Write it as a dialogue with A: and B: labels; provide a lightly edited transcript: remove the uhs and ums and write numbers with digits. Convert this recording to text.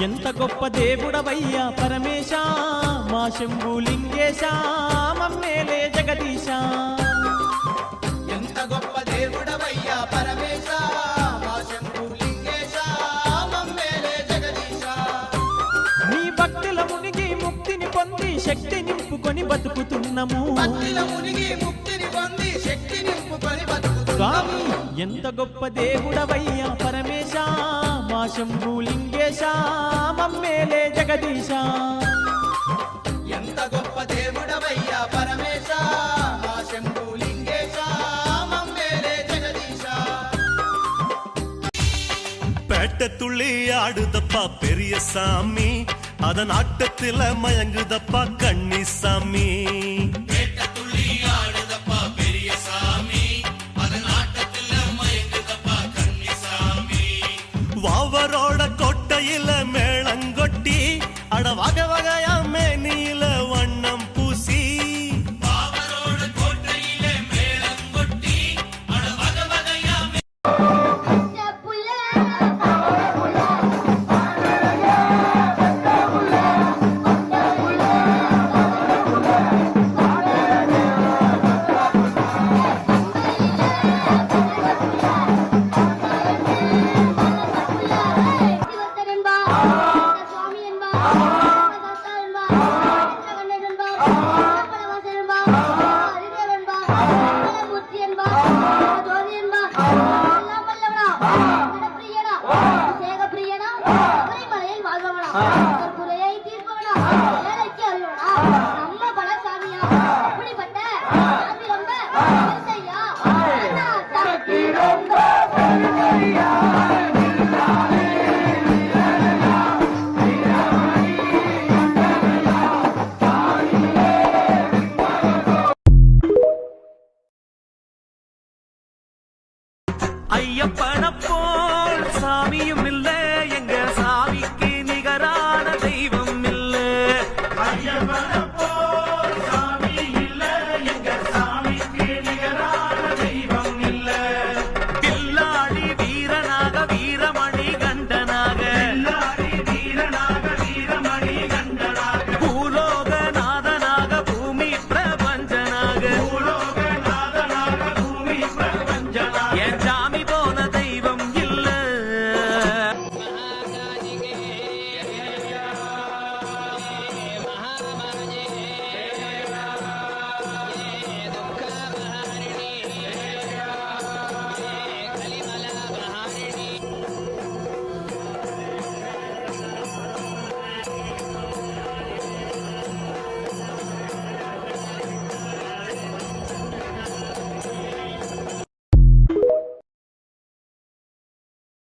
A: ఎంత గొప్ప దేవుడవయ్యా పరమేశ మా శంభులింగేశ మమ్మేలే జగదీశ
B: ఎంత గొప్ప దేవుడవయ్యా పరమేశ మా శంభులింగేశ మమ్మేలే జగదీశ
A: నీ భక్తుల మునిగి ముక్తిని పొంది శక్తి నింపుకొని బతుకుతున్నాము
B: భక్తుల మునిగి ముక్తిని పొంది శక్తి నింపుకొని బతుకుతున్నాము
A: స్వామి ఎంత గొప్ప దేవుడవయ్యా పరమేశ మా శంభులింగేశ మమ్మేలే జగదీశ
B: ఎంత గొప్ప దేవుడవయ్యా పరమేశ మా శంభులింగేశ మమ్మేలే జగదీశ
C: பேட்ட துள்ளி ஆடுதப்பா பெரிய சாமி அதன் ஆட்டத்தில மயங்குதப்பா கன்னிசாமி வாவரோட கொட்டையில மேளங்கொட்டி அட வகை வகையா மேனியில வண்ணம் பூசி ஐயப்பன போல் சாமியும் இல்லை